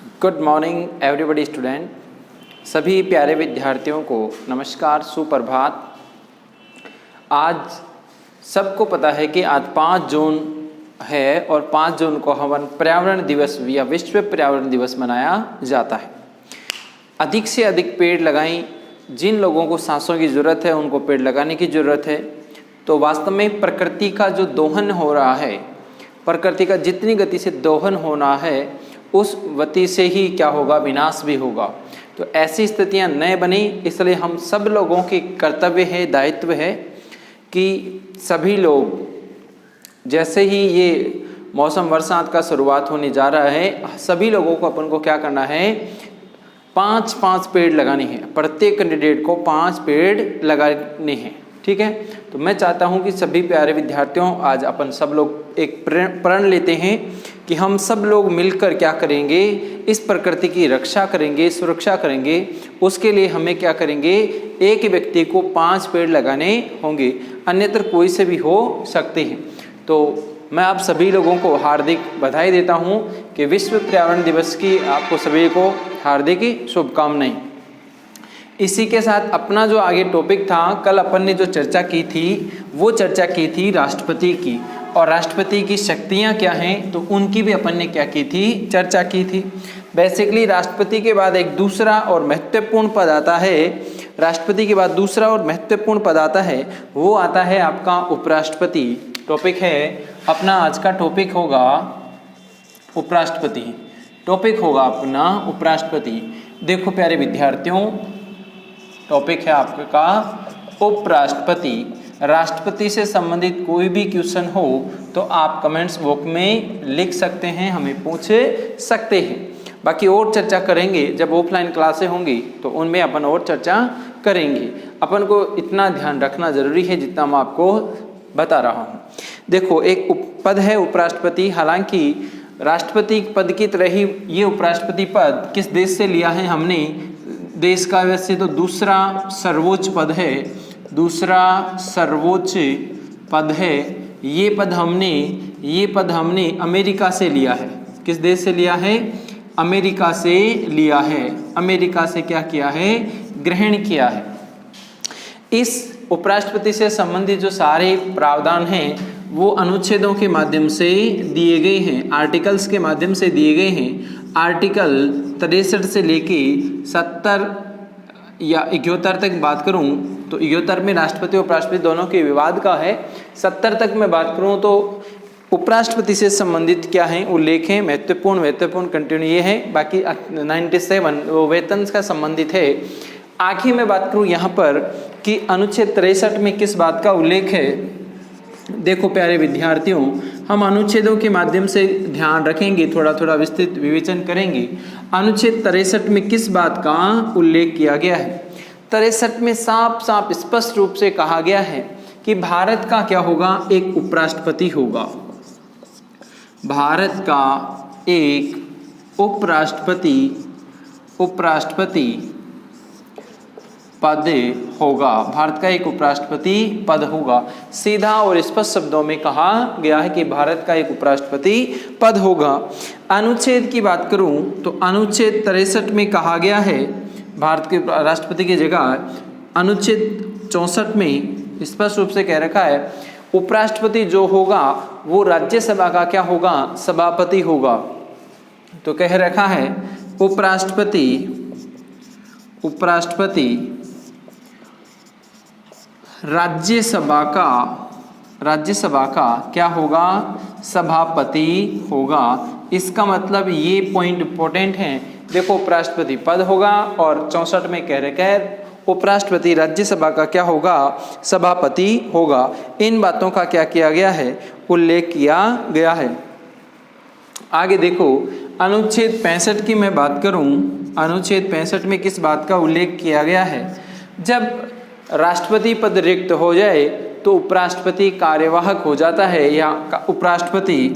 Good morning everybody student. सभी प्यारे विद्यार्थियों को नमस्कार, सुप्रभात। आज सबको पता है कि आज 5 जून है और 5 जून को हम पर्यावरण दिवस या विश्व पर्यावरण दिवस मनाया जाता है। अधिक से अधिक पेड़ लगाएं। जिन लोगों को सांसों की ज़रूरत है उनको पेड़ लगाने की ज़रूरत है। तो वास्तव में प्रकृति का जो दोहन हो रहा है, प्रकृति का जितनी गति से दोहन होना है उस गति से ही क्या होगा, विनाश भी होगा। तो ऐसी स्थितियां न बनी, इसलिए हम सब लोगों की कर्तव्य है, दायित्व है कि सभी लोग जैसे ही ये मौसम बरसात का शुरुआत होने जा रहा है, सभी लोगों को अपन को क्या करना है, 5-5 पेड़ लगाने हैं। प्रत्येक कैंडिडेट को 5 पेड़ लगाने हैं। ठीक है, तो मैं चाहता हूं कि सभी प्यारे विद्यार्थियों, आज अपन सब लोग एक प्रण लेते हैं कि हम सब लोग मिलकर क्या करेंगे, इस प्रकृति की रक्षा करेंगे, सुरक्षा करेंगे। उसके लिए हमें क्या करेंगे, एक व्यक्ति को 5 पेड़ लगाने होंगे, अन्यत्र कोई से भी हो सकते हैं। तो मैं आप सभी लोगों को हार्दिक बधाई देता हूं कि विश्व पर्यावरण दिवस की आपको सभी को हार्दिक शुभकामनाएं। इसी के साथ अपना जो आगे टॉपिक था, कल अपन ने जो चर्चा की थी वो चर्चा की थी राष्ट्रपति की, और राष्ट्रपति की शक्तियां क्या हैं तो उनकी भी अपन ने क्या की थी, चर्चा की थी। बेसिकली राष्ट्रपति के बाद एक दूसरा और महत्वपूर्ण पद आता है। राष्ट्रपति के बाद दूसरा और महत्वपूर्ण पद आता है, वो आता है आपका उपराष्ट्रपति। टॉपिक है अपना, आज का टॉपिक होगा उपराष्ट्रपति। टॉपिक होगा अपना उपराष्ट्रपति। देखो प्यारे विद्यार्थियों, टॉपिक है आपका उपराष्ट्रपति। राष्ट्रपति से संबंधित कोई भी क्वेश्चन हो तो आप कमेंट्स बॉक्स में लिख सकते हैं, हमें पूछ सकते हैं। बाकी और चर्चा करेंगे जब ऑफलाइन क्लासें होंगी तो उनमें अपन और चर्चा करेंगे। अपन को इतना ध्यान रखना जरूरी है जितना मैं आपको बता रहा हूँ। देखो, एक पद है उपराष्ट्रपति। हालांकि राष्ट्रपति पद की तरह ही ये उपराष्ट्रपति पद किस देश से लिया है हमने, देश का वैसे तो दूसरा सर्वोच्च पद है, दूसरा सर्वोच्च पद है। ये पद हमने अमेरिका से लिया है। किस देश से लिया है, अमेरिका से लिया है। अमेरिका से क्या किया है, ग्रहण किया है। इस उपराष्ट्रपति से संबंधित जो सारे प्रावधान हैं वो अनुच्छेदों के माध्यम से दिए गए हैं, आर्टिकल्स के माध्यम से दिए गए हैं। आर्टिकल 63 से लेके 70 या 71 तक बात करूं तो 71 में राष्ट्रपति और उपराष्ट्रपति दोनों के विवाद का है। 70 तक मैं बात करूं तो उपराष्ट्रपति से संबंधित क्या है, उल्लेख है, महत्वपूर्ण कंटिन्यू ये है। बाकी 97 वो वेतन का संबंधित है। आखिर मैं बात करूं यहाँ पर कि अनुच्छेद 63 में किस बात का उल्लेख है। देखो प्यारे विद्यार्थियों, हम अनुच्छेदों के माध्यम से ध्यान रखेंगे, थोड़ा थोड़ा विस्तृत विवेचन करेंगे। अनुच्छेद 63 में किस बात का उल्लेख किया गया है। 63 में साफ साफ स्पष्ट रूप से कहा गया है कि भारत का क्या होगा, एक उपराष्ट्रपति होगा। भारत का एक उपराष्ट्रपति पद होगा। भारत का एक उपराष्ट्रपति पद होगा। सीधा और स्पष्ट शब्दों में कहा गया है कि भारत का एक उपराष्ट्रपति पद होगा। अनुच्छेद की बात करूं तो अनुच्छेद 63 में कहा गया है भारत के राष्ट्रपति की जगह अनुच्छेद 64 में स्पष्ट रूप से कह रखा है उपराष्ट्रपति जो होगा वो राज्यसभा का क्या होगा, सभापति होगा। तो कह रखा है उपराष्ट्रपति राज्यसभा का क्या होगा, सभापति होगा। इसका मतलब ये पॉइंट इंपॉर्टेंट है। देखो, उपराष्ट्रपति पद होगा और 64 में कह रखा है उपराष्ट्रपति राज्यसभा का क्या होगा, सभापति होगा। इन बातों का क्या किया गया है, उल्लेख किया गया है। आगे देखो, अनुच्छेद 65 की मैं बात करूं, अनुच्छेद 65 में किस बात का उल्लेख किया गया है। जब राष्ट्रपति पद रिक्त हो जाए तो उपराष्ट्रपति कार्यवाहक हो जाता है, या उपराष्ट्रपति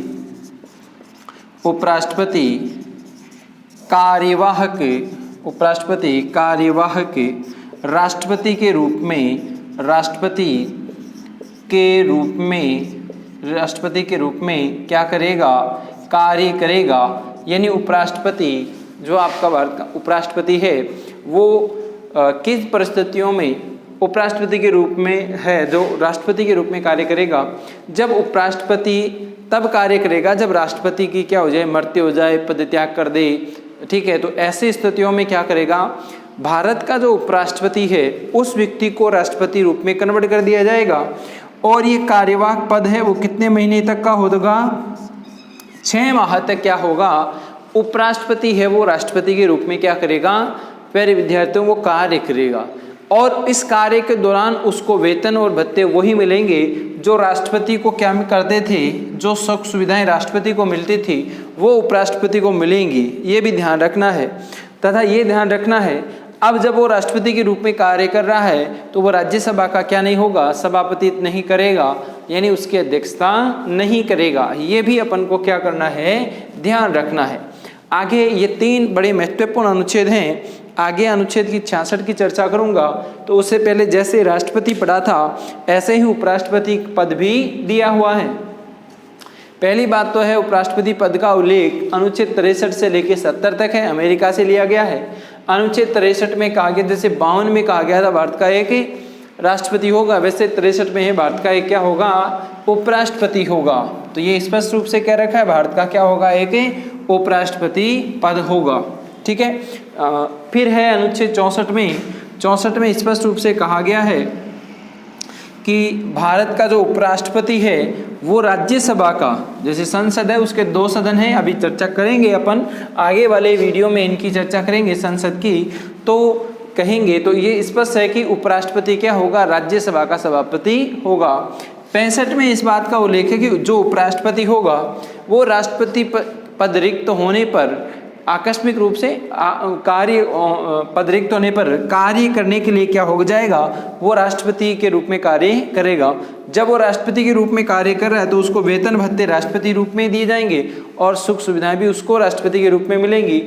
कार्यवाहक राष्ट्रपति के रूप में क्या करेगा, कार्य करेगा। यानी उपराष्ट्रपति जो आपका भारत का उपराष्ट्रपति है वो किस परिस्थितियों में उपराष्ट्रपति के रूप में है, जो राष्ट्रपति के रूप में कार्य करेगा। जब उपराष्ट्रपति तब कार्य करेगा जब राष्ट्रपति की क्या हो जाए, मृत्यु हो जाए, पद त्याग कर दे, ठीक है। तो ऐसी स्थितियों में क्या करेगा, भारत का जो उपराष्ट्रपति है उस व्यक्ति को राष्ट्रपति रूप में कन्वर्ट कर दिया जाएगा। और ये कार्यवाहक पद है वो कितने महीने तक का होगा, 6 माह तक क्या होगा, उपराष्ट्रपति है वो राष्ट्रपति के रूप में क्या करेगा, प्यारे विद्यार्थियों वो कार्य करेगा। और इस कार्य के दौरान उसको वेतन और भत्ते वही मिलेंगे जो राष्ट्रपति को क्या करते थे, जो सुख सुविधाएं राष्ट्रपति को मिलती थी वो उपराष्ट्रपति को मिलेंगी, ये भी ध्यान रखना है। तथा ये ध्यान रखना है अब जब वो राष्ट्रपति के रूप में कार्य कर रहा है तो वो राज्यसभा का क्या नहीं होगा, सभापति नहीं करेगा, यानी उसकी अध्यक्षता नहीं करेगा। ये भी अपन को क्या करना है, ध्यान रखना है। आगे ये 3 बड़े महत्वपूर्ण अनुच्छेद हैं। आगे अनुच्छेद की 66 की चर्चा करूंगा, तो उससे पहले जैसे राष्ट्रपति पढ़ा था ऐसे ही उपराष्ट्रपति पद भी दिया हुआ है। पहली बात तो है उपराष्ट्रपति पद का उल्लेख अनुच्छेद 63 से लेकर 70 तक है, अमेरिका से लिया गया है। अनुच्छेद 63 में कहा गया, जैसे 52 में कहा गया था भारत का एक राष्ट्रपति होगा, वैसे 63 में है भारत का एक क्या होगा, उपराष्ट्रपति होगा। तो ये स्पष्ट रूप से कह रखा है भारत का क्या होगा, एक उपराष्ट्रपति पद होगा, ठीक है। फिर है अनुच्छेद 64 में स्पष्ट रूप से कहा गया है कि भारत का जो उपराष्ट्रपति है वो राज्यसभा का, जैसे संसद है उसके 2 सदन हैं, अभी चर्चा करेंगे अपन आगे वाले वीडियो में इनकी चर्चा करेंगे संसद की, तो कहेंगे। तो ये स्पष्ट है कि उपराष्ट्रपति क्या होगा, राज्यसभा का सभापति होगा। 65 में इस बात का उल्लेख है कि जो उपराष्ट्रपति होगा वो राष्ट्रपति पद रिक्त होने पर आकस्मिक रूप से पद रिक्त होने पर कार्य करने के लिए क्या हो जाएगा, वो राष्ट्रपति के रूप में कार्य करेगा। जब वो राष्ट्रपति के रूप में कार्य कर रहा है तो उसको वेतन भत्ते राष्ट्रपति रूप में दिए जाएंगे और सुख सुविधाएं भी उसको राष्ट्रपति के रूप में मिलेंगी।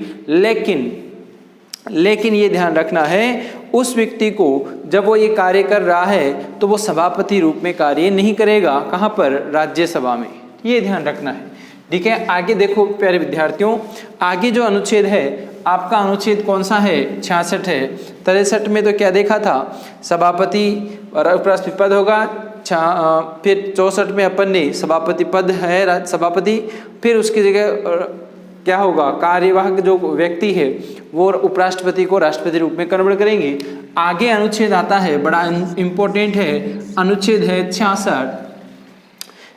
लेकिन ये ध्यान रखना है उस व्यक्ति को जब वो ये कार्य कर रहा है तो वो सभापति रूप में कार्य नहीं करेगा, कहाँ पर, राज्यसभा में, ये ध्यान रखना है, ठीक है। आगे देखो प्यारे विद्यार्थियों, आगे जो अनुच्छेद है आपका अनुच्छेद कौन सा है, 66 है। 63 में तो क्या देखा था, सभापति और उपराष्ट्रपति पद होगा। फिर 64 में अपन ने सभापति पद है सभापति, फिर उसकी जगह क्या होगा, कार्यवाहक जो व्यक्ति है वो उपराष्ट्रपति को राष्ट्रपति रूप में कन्वर्ट करेंगे। आगे अनुच्छेद आता है, बड़ा इंपॉर्टेंट है, अनुच्छेद है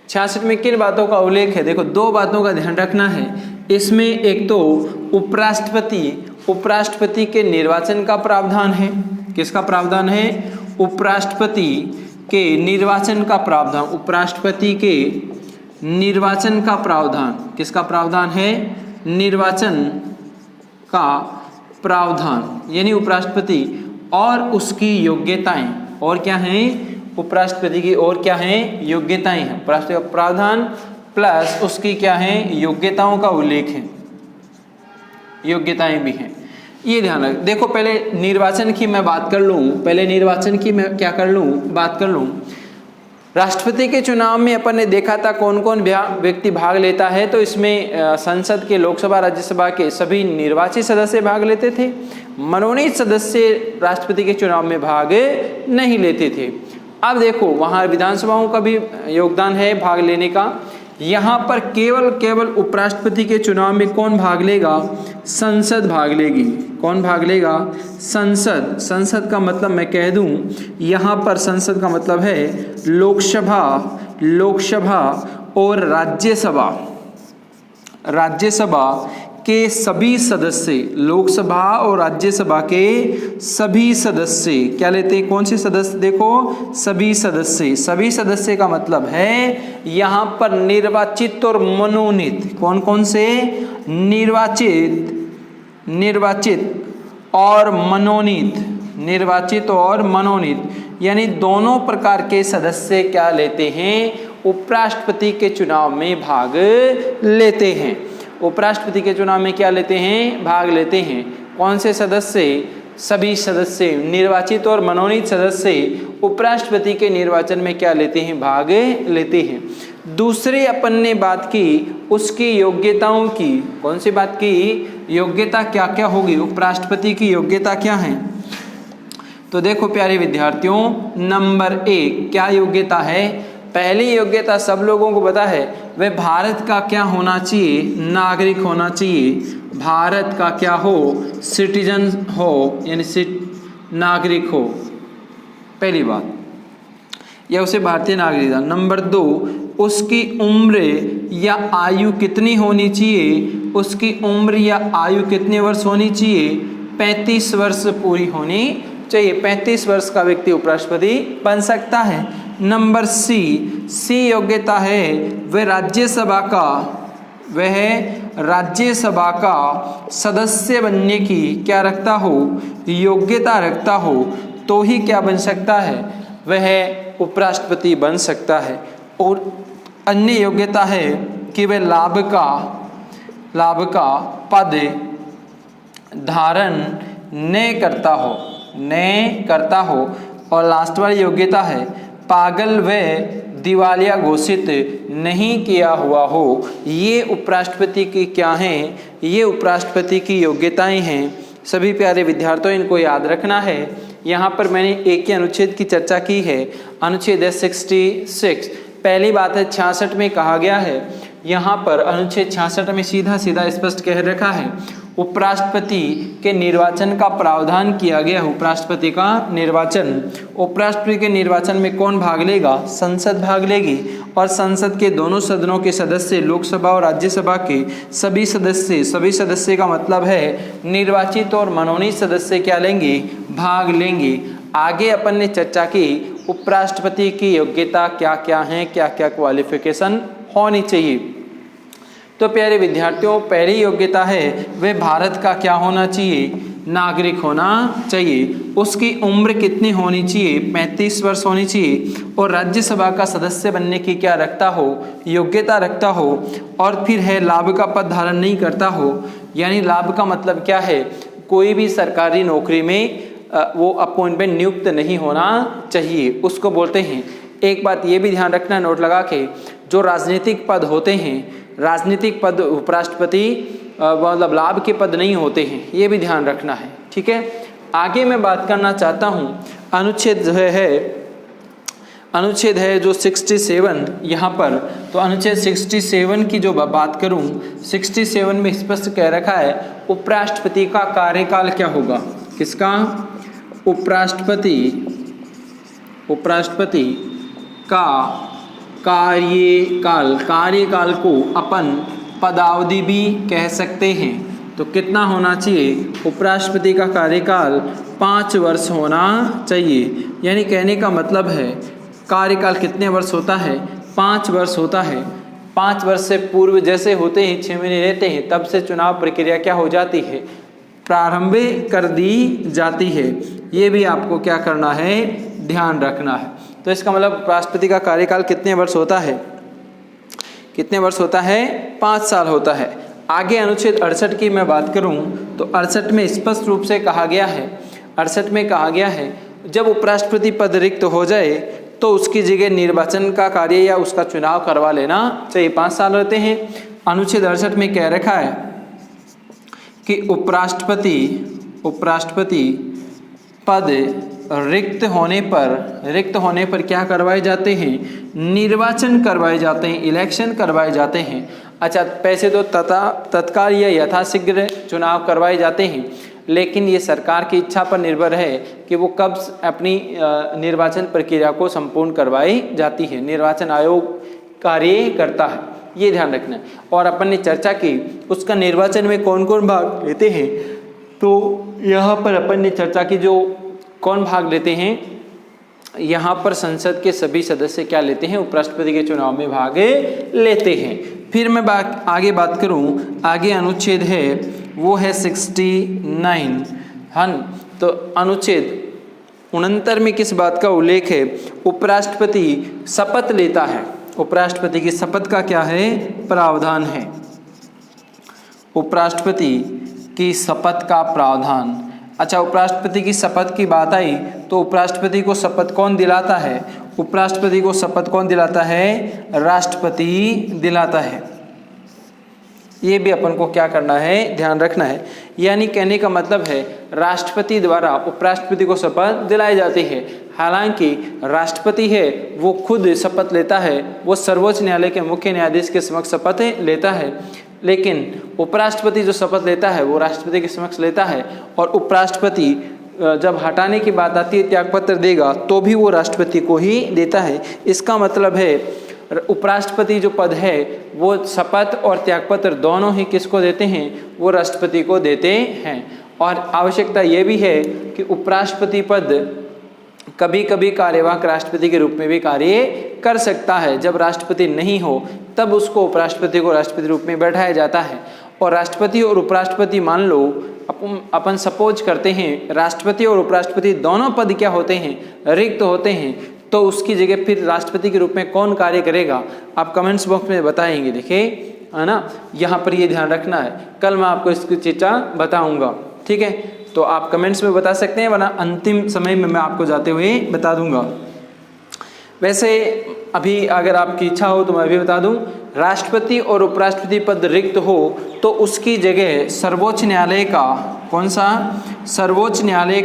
66 में किन बातों का उल्लेख है, देखो 2 बातों का ध्यान रखना है इसमें। एक तो उपराष्ट्रपति के निर्वाचन का प्रावधान है। किसका प्रावधान है, उपराष्ट्रपति के निर्वाचन का प्रावधान, उपराष्ट्रपति के निर्वाचन का प्रावधान। किसका प्रावधान है, निर्वाचन का प्रावधान, यानी उपराष्ट्रपति और उसकी योग्यताएं, और क्या हैं, उपराष्ट्रपति की और क्या हैं, योग्यताएं हैं। उपराष्ट्रपति का प्रावधान प्लस उसकी क्या है, योग्यताओं का उल्लेख है, योग्यताएं भी हैं, ये ध्यान रख। देखो पहले निर्वाचन की मैं बात कर लूँ, बात कर लूँ। राष्ट्रपति के चुनाव में अपन ने देखा था कौन कौन व्यक्ति भाग लेता है, तो इसमें संसद के, लोकसभा राज्यसभा के सभी निर्वाचित सदस्य भाग लेते थे। मनोनीत सदस्य राष्ट्रपति के चुनाव में भाग नहीं लेते थे। अब देखो वहाँ विधानसभाओं का भी योगदान है भाग लेने का। यहाँ पर केवल उपराष्ट्रपति के चुनाव में कौन भाग लेगा, संसद भाग लेगी। कौन भाग लेगा, संसद। संसद का मतलब मैं कह दूं, यहाँ पर संसद का मतलब है लोकसभा और राज्यसभा के सभी सदस्य, लोकसभा और राज्यसभा के सभी सदस्य क्या लेते हैं, कौन से सदस्य, देखो सभी सदस्य का मतलब है यहाँ पर निर्वाचित और मनोनीत। कौन कौन से, निर्वाचित और मनोनीत, यानी दोनों प्रकार के सदस्य क्या लेते हैं, उपराष्ट्रपति के चुनाव में भाग लेते हैं। उपराष्ट्रपति के चुनाव में क्या लेते हैं, भाग लेते हैं। कौन से सदस्य, सभी सदस्य, निर्वाचित और मनोनीत सदस्य उपराष्ट्रपति के निर्वाचन में क्या लेते हैं, भाग लेते हैं। दूसरी अपन ने बात की उसकी योग्यताओं की। कौन सी बात की? योग्यता क्या क्या होगी, उपराष्ट्रपति की योग्यता क्या है। तो देखो प्यारे विद्यार्थियों, नंबर 1 क्या योग्यता है? पहली योग्यता सब लोगों को पता है, वह भारत का क्या होना चाहिए? नागरिक होना चाहिए। भारत का क्या हो? सिटीजन हो, यानी नागरिक हो, पहली बात, या उसे भारतीय नागरिकता। नंबर 2, उसकी उम्र या आयु कितनी होनी चाहिए? उसकी उम्र या आयु कितने वर्ष होनी चाहिए? 35 वर्ष पूरी होनी चाहिए। 35 वर्ष का व्यक्ति उपराष्ट्रपति बन सकता है। नंबर सी योग्यता है वह राज्यसभा का सदस्य बनने की क्या रखता हो? योग्यता रखता हो, तो ही क्या बन सकता है? वह उपराष्ट्रपति बन सकता है। और अन्य योग्यता है कि वह लाभ का पद धारण न करता हो। और लास्ट वाली योग्यता है पागल व दिवालिया घोषित नहीं किया हुआ हो। ये उपराष्ट्रपति की क्या हैं? ये उपराष्ट्रपति की योग्यताएं हैं। सभी प्यारे विद्यार्थियों, इनको याद रखना है। यहाँ पर मैंने एक ही अनुच्छेद की चर्चा की है, अनुच्छेद 66। पहली बात है 66 में कहा गया है, यहाँ पर अनुच्छेद 66 में सीधा स्पष्ट कह रखा है उपराष्ट्रपति के निर्वाचन का प्रावधान किया गया है। उपराष्ट्रपति के निर्वाचन में कौन भाग लेगा? संसद भाग लेगी। और संसद के दोनों सदनों के सदस्य, लोकसभा और राज्यसभा के सभी सदस्य का मतलब है निर्वाचित और मनोनीत सदस्य क्या लेंगे? भाग लेंगे। आगे अपन ने चर्चा की उपराष्ट्रपति की योग्यता क्या क्या है, क्या क्या क्वालिफिकेशन होनी चाहिए। तो प्यारे विद्यार्थियों, पहली योग्यता है वह भारत का क्या होना चाहिए? नागरिक होना चाहिए। उसकी उम्र कितनी होनी चाहिए? 35 वर्ष होनी चाहिए। और राज्यसभा का सदस्य बनने की क्या रखता हो? योग्यता रखता हो। और फिर है लाभ का पद धारण नहीं करता हो। यानी लाभ का मतलब क्या है? कोई भी सरकारी नौकरी में वो अपॉइंटमेंट नियुक्त नहीं होना चाहिए, उसको बोलते हैं। एक बात ये भी ध्यान रखना, नोट लगा के, जो राजनीतिक पद होते हैं, राजनीतिक पद उपराष्ट्रपति मतलब लाभ के पद नहीं होते हैं, ये भी ध्यान रखना है। ठीक है, आगे मैं बात करना चाहता हूँ अनुच्छेद है जो 67 यहाँ पर। तो अनुच्छेद 67 की जो बात करूँ, 67 में स्पष्ट कह रखा है उपराष्ट्रपति का कार्यकाल क्या होगा? किसका? उपराष्ट्रपति का कार्यकाल को अपन पदावधि भी कह सकते हैं। तो कितना होना चाहिए? उपराष्ट्रपति का कार्यकाल 5 वर्ष होना चाहिए। यानी कहने का मतलब है कार्यकाल कितने वर्ष होता है? 5 वर्ष होता है। 5 वर्ष से पूर्व जैसे होते हैं 6 महीने रहते हैं, तब से चुनाव प्रक्रिया क्या हो जाती है? प्रारंभ कर दी जाती है। ये भी आपको क्या करना है? ध्यान रखना है। तो इसका मतलब राष्ट्रपति का कार्यकाल कितने वर्ष होता है? 5 साल होता है। आगे अनुच्छेद 68 की मैं बात करूं तो 68 में स्पष्ट रूप से कहा गया है जब उपराष्ट्रपति पद रिक्त हो जाए तो उसकी जगह निर्वाचन का कार्य या उसका चुनाव करवा लेना चाहिए। 5 साल रहते हैं। अनुच्छेद 68 में कह रखा है कि उपराष्ट्रपति पद रिक्त होने पर क्या करवाए जाते हैं? निर्वाचन करवाए जाते हैं, इलेक्शन करवाए जाते हैं। अच्छा, पैसे तो तत्काल या यथाशीघ्र चुनाव करवाए जाते हैं, लेकिन ये सरकार की इच्छा पर निर्भर है कि वो कब अपनी निर्वाचन प्रक्रिया को संपूर्ण करवाई जाती है। निर्वाचन आयोग कार्य करता है, ये ध्यान रखना है। और अपन ने चर्चा की उसका निर्वाचन में कौन कौन भाग लेते हैं। तो यहाँ पर अपन ने चर्चा की जो कौन भाग लेते हैं, यहाँ पर संसद के सभी सदस्य क्या लेते हैं? उपराष्ट्रपति के चुनाव में भाग लेते हैं। फिर मैं आगे बात करूँ, आगे अनुच्छेद है वो है 69। तो अनुच्छेद 69 में किस बात का उल्लेख है? उपराष्ट्रपति शपथ लेता है। उपराष्ट्रपति की शपथ का क्या है? प्रावधान है। उपराष्ट्रपति की शपथ का प्रावधान। अच्छा, उपराष्ट्रपति की शपथ की बात आई तो उपराष्ट्रपति को शपथ कौन दिलाता है? उपराष्ट्रपति को शपथ कौन दिलाता है? राष्ट्रपति दिलाता है। ये भी अपन को क्या करना है? ध्यान रखना है। यानी कहने का मतलब है राष्ट्रपति द्वारा उपराष्ट्रपति को शपथ दिलाई जाती है। हालांकि राष्ट्रपति है वो खुद शपथ लेता है, वो सर्वोच्च न्यायालय के मुख्य न्यायाधीश के समक्ष शपथ लेता है, लेकिन उपराष्ट्रपति जो शपथ लेता है वो राष्ट्रपति के समक्ष लेता है। और उपराष्ट्रपति जब हटाने की बात आती है, त्यागपत्र देगा, तो भी वो राष्ट्रपति को ही देता है। इसका मतलब है उपराष्ट्रपति जो पद है वो शपथ और त्यागपत्र दोनों ही किसको देते हैं? वो राष्ट्रपति को देते हैं। और आवश्यकता ये भी है कि उपराष्ट्रपति पद कभी कभी कार्यवाहक राष्ट्रपति के रूप में भी कार्य कर सकता है। जब राष्ट्रपति नहीं हो तब उसको उपराष्ट्रपति को राष्ट्रपति रूप में बैठाया जाता है। और राष्ट्रपति और उपराष्ट्रपति मान लो अपन सपोज करते हैं राष्ट्रपति और उपराष्ट्रपति दोनों पद क्या होते हैं? रिक्त होते हैं, तो उसकी जगह फिर राष्ट्रपति के रूप में कौन कार्य करेगा? आप कमेंट्स बॉक्स में बताएंगे। देखिए है ना, यहाँ पर ये ध्यान रखना है। कल मैं आपको इसकी चर्चा बताऊंगा, ठीक है? तो आप कमेंट्स में बता सकते हैं, वरना अंतिम समय में मैं आपको जाते हुए बता दूंगा। वैसे अभी अगर आपकी इच्छा हो तो मैं भी बता दूं, राष्ट्रपति और उपराष्ट्रपति पद रिक्त हो तो उसकी जगह सर्वोच्च न्यायालय का कौन सा? सर्वोच्च न्यायालय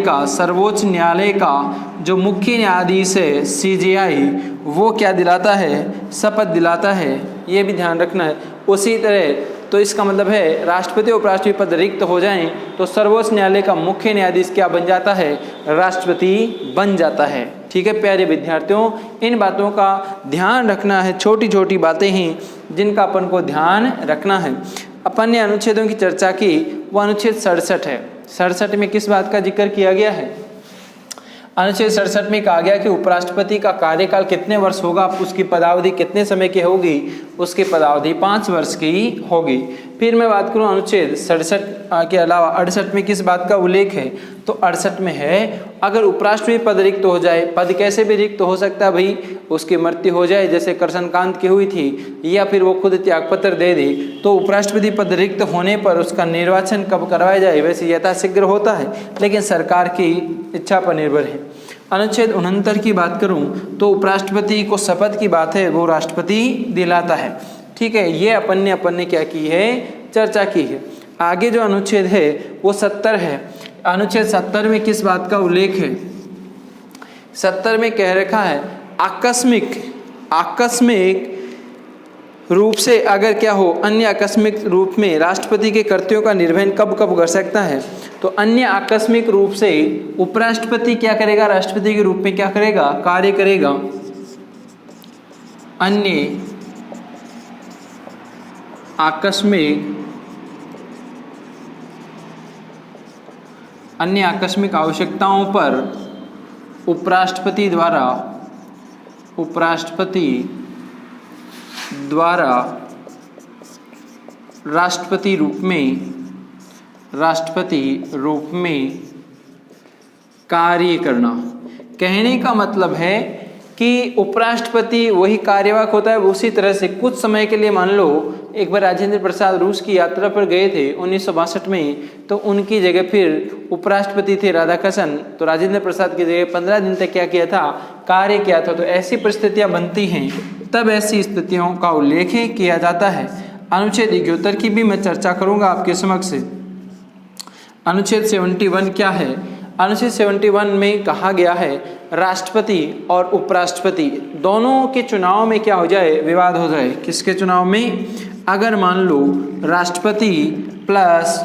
का जो मुख्य न्यायाधीश है CJI, वो क्या दिलाता है? शपथ दिलाता है। ये भी ध्यान रखना है। उसी तरह तो इसका मतलब है राष्ट्रपति और उपराष्ट्रपति पद रिक्त हो जाएं तो सर्वोच्च न्यायालय का मुख्य न्यायाधीश क्या बन जाता है? राष्ट्रपति बन जाता है। ठीक है प्यारे विद्यार्थियों, इन बातों का ध्यान रखना है। छोटी छोटी बातें हैं जिनका अपन को ध्यान रखना है। अपन ने अनुच्छेदों की चर्चा की, वो अनुच्छेद 67 है। 67 में किस बात का जिक्र किया गया है? अनुच्छेद 67 में कहा गया कि उपराष्ट्रपति का कार्यकाल कितने वर्ष होगा, उसकी पदावधि कितने समय की होगी? उसकी पदावधि 5 वर्ष की होगी। फिर मैं बात करूं अनुच्छेद 67 के अलावा 68 में किस बात का उल्लेख है? तो 68 में है अगर उपराष्ट्रपति पद रिक्त हो जाए, पद कैसे भी रिक्त हो सकता है भाई, उसकी मृत्यु हो जाए जैसे करसनकांत की हुई थी, या फिर वो खुद त्यागपत्र दे दे, तो उपराष्ट्रपति पद रिक्त होने पर उसका निर्वाचन कब करवाया जाए? वैसे यथाशीघ्र होता है, लेकिन सरकार की इच्छा पर निर्भर है। अनुच्छेद 69 की बात करूं तो उपराष्ट्रपति को शपथ की बात है वो राष्ट्रपति दिलाता है। ठीक है, ये अपन ने क्या की है? चर्चा की है। आगे जो अनुच्छेद है वो 70 है। अनुच्छेद 70 में किस बात का उल्लेख है? 70 में कह रखा है आकस्मिक रूप से अगर क्या हो, अन्य आकस्मिक रूप में राष्ट्रपति के कर्तव्यों का निर्वहन कब कब कर सकता है? तो अन्य आकस्मिक रूप से उपराष्ट्रपति क्या करेगा? राष्ट्रपति के रूप में क्या करेगा? कार्य करेगा। अन्य आकस्मिक आवश्यकताओं पर उपराष्ट्रपति द्वारा राष्ट्रपति रूप में कार्य करना। कहने का मतलब है कि उपराष्ट्रपति वही कार्यवाहक होता है। उसी तरह से कुछ समय के लिए मान लो एक बार राजेंद्र प्रसाद रूस की यात्रा पर गए थे 1962 में, तो उनकी जगह फिर उपराष्ट्रपति थे राधाकृष्णन, तो राजेंद्र प्रसाद की जगह 15 दिन तक क्या किया था? कार्य किया था। तो ऐसी परिस्थितियां बनती हैं, तब ऐसी स्थितियों का उल्लेख किया जाता है। अनुच्छेद 71 की भी मैं चर्चा करूंगा आपके समक्ष। अनुच्छेद 71 क्या है? अनुच्छेद 71 में कहा गया है राष्ट्रपति और उपराष्ट्रपति दोनों के चुनाव में क्या हो जाए? विवाद हो जाए। किसके चुनाव में? अगर मान लो राष्ट्रपति प्लस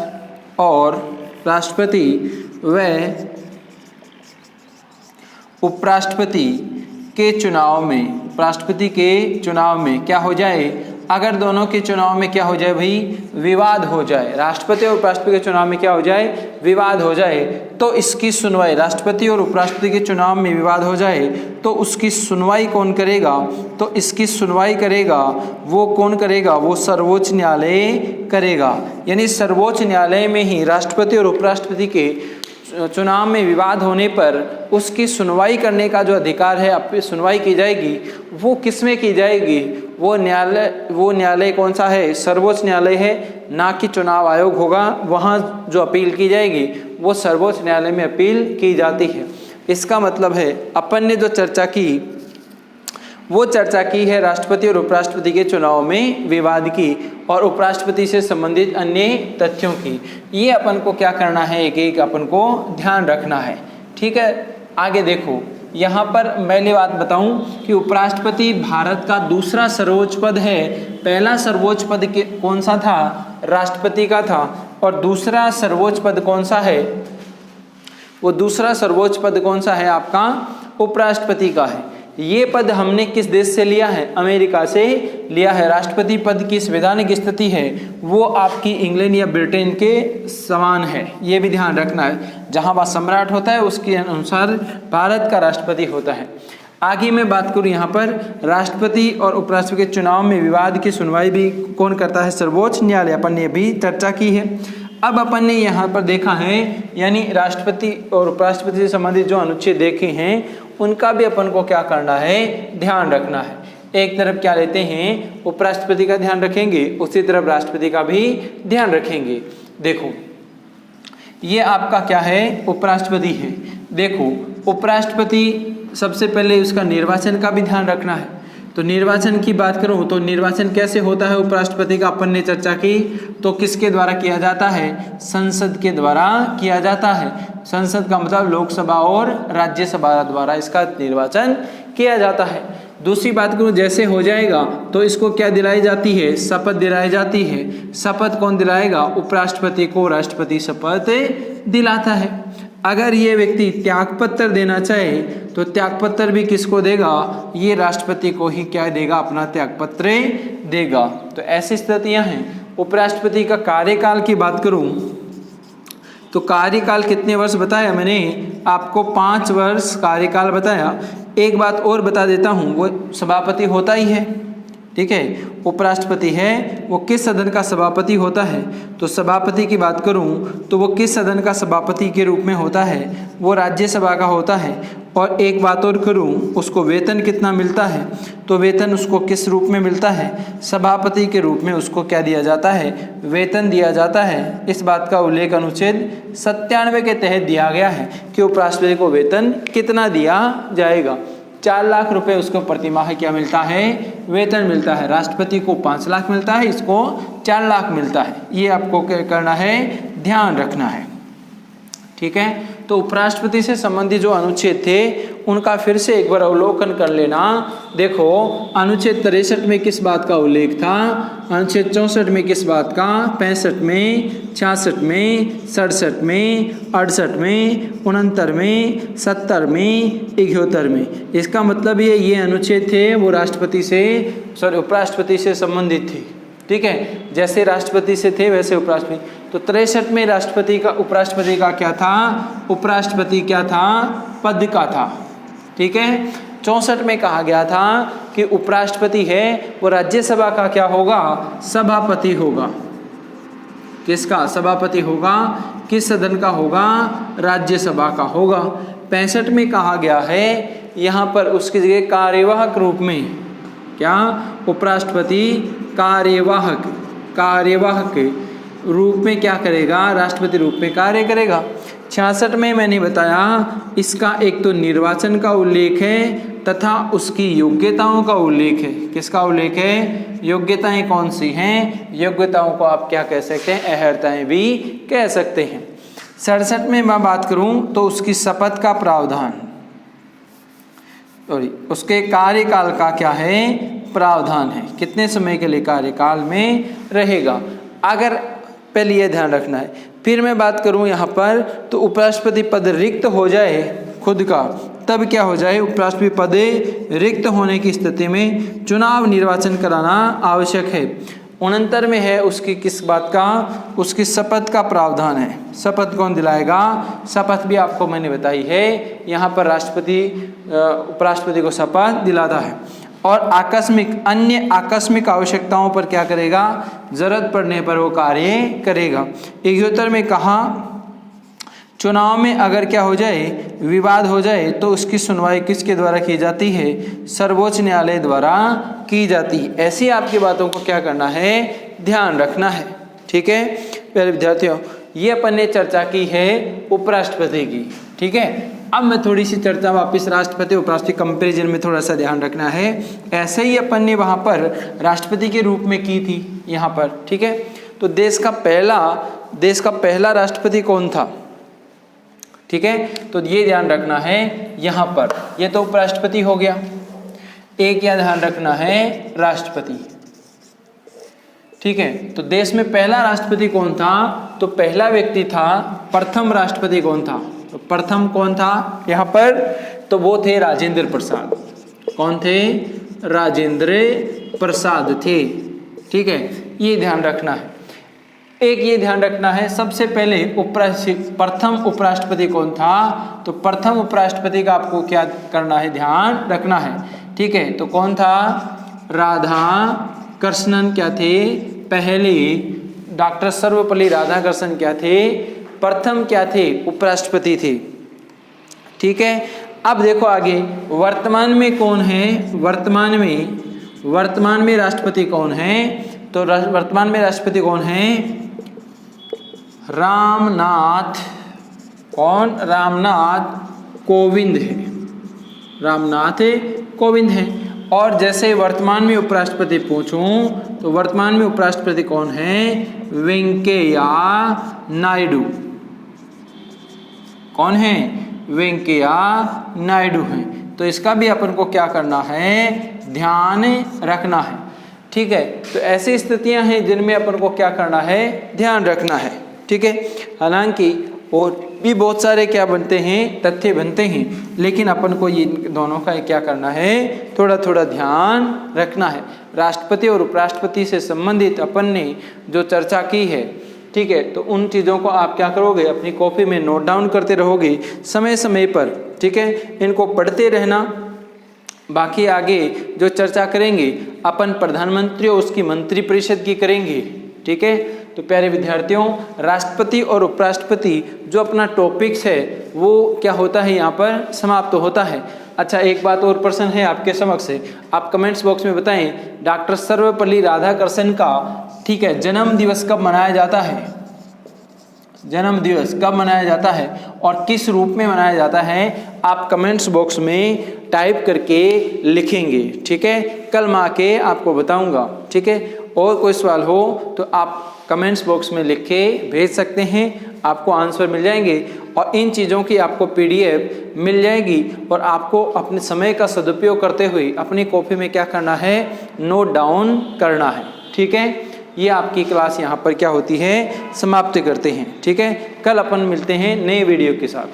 और राष्ट्रपति व उपराष्ट्रपति के चुनाव में क्या हो जाए? अगर दोनों के चुनाव में क्या हो जाए भाई? विवाद हो जाए। राष्ट्रपति और उपराष्ट्रपति के चुनाव में क्या हो जाए? विवाद हो जाए। तो इसकी सुनवाई, राष्ट्रपति और उपराष्ट्रपति के चुनाव में विवाद हो जाए तो उसकी सुनवाई कौन करेगा? तो इसकी सुनवाई करेगा वो कौन करेगा? वो सर्वोच्च न्यायालय करेगा। यानी सर्वोच्च न्यायालय में ही राष्ट्रपति और उपराष्ट्रपति के चुनाव में विवाद होने पर उसकी सुनवाई करने का जो अधिकार है, अब सुनवाई की जाएगी, वो किस में की जाएगी? वो न्यायालय कौन सा है? सर्वोच्च न्यायालय है, ना कि चुनाव आयोग होगा। वहाँ जो अपील की जाएगी वो सर्वोच्च न्यायालय में अपील की जाती है। इसका मतलब है अपन ने जो चर्चा की वो चर्चा की है राष्ट्रपति और उपराष्ट्रपति के चुनाव में विवाद की और उपराष्ट्रपति से संबंधित अन्य तथ्यों की। ये अपन को क्या करना है, एक एक अपन को ध्यान रखना है। ठीक है, आगे देखो, यहाँ पर पहली बात बताऊं कि उपराष्ट्रपति भारत का दूसरा सर्वोच्च पद है। पहला सर्वोच्च पद कौन सा था, राष्ट्रपति का था, और दूसरा सर्वोच्च पद कौन सा है, वो दूसरा सर्वोच्च पद कौन सा है आपका, उपराष्ट्रपति का है। ये पद हमने किस देश से लिया है, अमेरिका से लिया है। राष्ट्रपति पद की संवैधानिक स्थिति है वो आपकी इंग्लैंड या ब्रिटेन के समान है, ये भी ध्यान रखना है। जहाँ वह सम्राट होता है उसके अनुसार भारत का राष्ट्रपति होता है। आगे मैं बात करूँ यहाँ पर राष्ट्रपति और उपराष्ट्रपति के चुनाव में विवाद की सुनवाई भी कौन करता है, सर्वोच्च न्यायालय। अपन ने भी चर्चा की है। अब अपन ने यहाँ पर देखा है, यानी राष्ट्रपति और उपराष्ट्रपति से संबंधित जो अनुच्छेद देखे हैं उनका भी अपन को क्या करना है, ध्यान रखना है। एक तरफ क्या लेते हैं, उपराष्ट्रपति का ध्यान रखेंगे, उसी तरफ राष्ट्रपति का भी ध्यान रखेंगे। देखो ये आपका क्या है, उपराष्ट्रपति है। देखो उपराष्ट्रपति सबसे पहले उसका निर्वाचन का भी ध्यान रखना है। तो निर्वाचन की बात करूं तो निर्वाचन कैसे होता है उपराष्ट्रपति का, अपन ने चर्चा की, तो किसके द्वारा किया जाता है, संसद के द्वारा किया जाता है। संसद का मतलब लोकसभा और राज्यसभा द्वारा इसका निर्वाचन किया जाता है। दूसरी बात करूं, जैसे हो जाएगा तो इसको क्या दिलाई जाती है, शपथ दिलाई जाती है। शपथ कौन दिलाएगा, उपराष्ट्रपति को राष्ट्रपति शपथ दिलाता है। अगर ये व्यक्ति त्यागपत्र देना चाहे तो त्यागपत्र भी किसको देगा, ये राष्ट्रपति को ही क्या देगा, अपना त्यागपत्र देगा। तो ऐसी स्थितियां हैं। उपराष्ट्रपति का कार्यकाल की बात करूं तो कार्यकाल कितने वर्ष बताया मैंने आपको, 5 वर्ष कार्यकाल बताया। एक बात और बता देता हूं, वो सभापति होता ही है। ठीक है, उपराष्ट्रपति है वो किस सदन का सभापति होता है, तो सभापति की बात करूं तो वो किस सदन का सभापति के रूप में होता है, वो राज्यसभा का होता है। और एक बात और करूं, उसको वेतन कितना मिलता है, तो वेतन उसको किस रूप में मिलता है, सभापति के रूप में उसको क्या दिया जाता है, वेतन दिया जाता है। इस बात का उल्लेख अनुच्छेद 97 के तहत दिया गया है कि उपराष्ट्रपति को वेतन कितना दिया जाएगा। 4 लाख रुपए उसको प्रतिमाह क्या मिलता है, वेतन मिलता है। राष्ट्रपति को 5 लाख मिलता है, इसको 4 लाख मिलता है। ये आपको क्या करना है, ध्यान रखना है। ठीक है, तो उपराष्ट्रपति से संबंधित जो अनुच्छेद थे उनका फिर से एक बार अवलोकन कर लेना। देखो अनुच्छेद 63 में किस बात का उल्लेख था, अनुच्छेद 64 में किस बात का, 65 में, 66 में, 67 में, 68 में, 69 में, 70 में, 71 में। इसका मतलब ये अनुच्छेद थे वो उपराष्ट्रपति से संबंधित थे। ठीक है, जैसे राष्ट्रपति से थे वैसे उपराष्ट्रपति। तो 63 में उपराष्ट्रपति का क्या था, उपराष्ट्रपति क्या था, पद का था। ठीक है, 64 में कहा गया था कि उपराष्ट्रपति है वो राज्यसभा का क्या होगा, सभापति होगा। किसका सभापति होगा, किस सदन का होगा, राज्यसभा का होगा। 65 में कहा गया है यहाँ पर उसकी जगह कार्यवाहक रूप में, क्या, उपराष्ट्रपति कार्यवाहक रूप में क्या करेगा, राष्ट्रपति रूप में कार्य करेगा। 66 में मैंने बताया इसका एक तो निर्वाचन का उल्लेख है तथा उसकी योग्यताओं का उल्लेख है। किसका उल्लेख है, योग्यताएं कौन सी हैं, योग्यताओं को आप क्या कह सकते हैं, अहर्ताएं भी कह सकते हैं। 67 में मैं बात करूं तो उसकी शपथ का प्रावधान, उसके कार्यकाल का क्या है, प्रावधान है, कितने समय के लिए कार्यकाल में रहेगा। अगर पहले ये ध्यान रखना है। फिर मैं बात करूं यहाँ पर तो उपराष्ट्रपति पद रिक्त हो जाए खुद का, तब क्या हो जाए, उपराष्ट्रपति पद रिक्त होने की स्थिति में चुनाव निर्वाचन कराना आवश्यक है। 69 में है उसकी किस बात का, उसकी शपथ का प्रावधान है। शपथ कौन दिलाएगा, शपथ भी आपको मैंने बताई है, यहाँ पर राष्ट्रपति उपराष्ट्रपति को शपथ दिलाता है। और अन्य आकस्मिक आवश्यकताओं पर क्या करेगा, जरूरत पड़ने पर वो कार्य करेगा। 71 में कहा चुनाव में अगर क्या हो जाए, विवाद हो जाए तो उसकी सुनवाई किसके द्वारा की जाती है, सर्वोच्च न्यायालय द्वारा की जाती है। ऐसी आपकी बातों को क्या करना है, ध्यान रखना है। ठीक है प्यारे विद्यार्थियों, ये अपन ने चर्चा की है उपराष्ट्रपति की। ठीक है, अब मैं थोड़ी सी चर्चा वापस राष्ट्रपति उपराष्ट्रपति कंपैरिजन में थोड़ा सा ध्यान रखना है। ऐसे ही अपन ने वहाँ पर राष्ट्रपति के रूप में की थी यहाँ पर, ठीक है। तो देश का पहला राष्ट्रपति कौन था, ठीक है। तो ये ध्यान रखना है यहाँ पर, ये तो उपराष्ट्रपति हो गया। एक क्या ध्यान रखना है, राष्ट्रपति, ठीक है। तो देश में पहला राष्ट्रपति कौन था, तो पहला व्यक्ति था, प्रथम राष्ट्रपति कौन था, तो प्रथम कौन था यहाँ पर, तो वो थे राजेंद्र प्रसाद। कौन थे, राजेंद्र प्रसाद थे, ठीक है। ये ध्यान रखना है। एक ये ध्यान रखना है, सबसे पहले प्रथम उपराष्ट्रपति कौन था, तो प्रथम उपराष्ट्रपति का आपको क्या करना है, ध्यान रखना है, ठीक है। तो कौन था, राधा कृष्णन क्या थे, पहले डॉक्टर सर्वपल्ली राधाकृष्णन क्या थे, प्रथम क्या थे, उपराष्ट्रपति थे, ठीक है। अब देखो आगे वर्तमान में कौन है, वर्तमान में राष्ट्रपति कौन है, तो वर्तमान में राष्ट्रपति कौन है, रामनाथ कोविंद है, रामनाथ कोविंद है। और जैसे वर्तमान में उपराष्ट्रपति पूछूं तो वर्तमान में उपराष्ट्रपति कौन है, वेंकैया नायडू। कौन है, वेंकैया नायडू हैं। तो इसका भी अपन को क्या करना है, ध्यान रखना है, ठीक है। तो ऐसी स्थितियां हैं जिनमें अपन को क्या करना है, ध्यान रखना है, ठीक है। हालांकि और भी बहुत सारे क्या बनते हैं, तथ्य बनते हैं, लेकिन अपन को ये दोनों का क्या करना है, थोड़ा थोड़ा ध्यान रखना है। राष्ट्रपति और उपराष्ट्रपति से संबंधित अपन ने जो चर्चा की है, ठीक है, तो उन चीज़ों को आप क्या करोगे, अपनी कॉपी में नोट डाउन करते रहोगे समय समय पर, ठीक है। इनको पढ़ते रहना। बाकी आगे जो चर्चा करेंगे अपन प्रधानमंत्री और उसकी मंत्रिपरिषद की करेंगे, ठीक है। तो प्यारे विद्यार्थियों, राष्ट्रपति और उपराष्ट्रपति जो अपना टॉपिक्स है वो क्या होता है, यहाँ पर समाप्त होता है। अच्छा, एक बात और प्रश्न है आपके समक्ष है, आप कमेंट्स बॉक्स में बताएं, डॉक्टर सर्वपल्ली राधाकृष्णन का, ठीक है, जन्म दिवस कब मनाया जाता है, जन्म दिवस कब मनाया जाता है और किस रूप में मनाया जाता है, आप कमेंट्स बॉक्स में टाइप करके लिखेंगे, ठीक है। कल मैं आके आपको बताऊंगा, ठीक है। और कोई सवाल हो तो आप कमेंट्स बॉक्स में लिख के भेज सकते हैं, आपको आंसर मिल जाएंगे और इन चीज़ों की आपको PDF मिल जाएगी और आपको अपने समय का सदुपयोग करते हुए अपनी कॉपी में क्या करना है, नोट डाउन करना है, ठीक है। ये आपकी क्लास यहाँ पर क्या होती है, समाप्त करते हैं, ठीक है। कल अपन मिलते हैं नए वीडियो के साथ।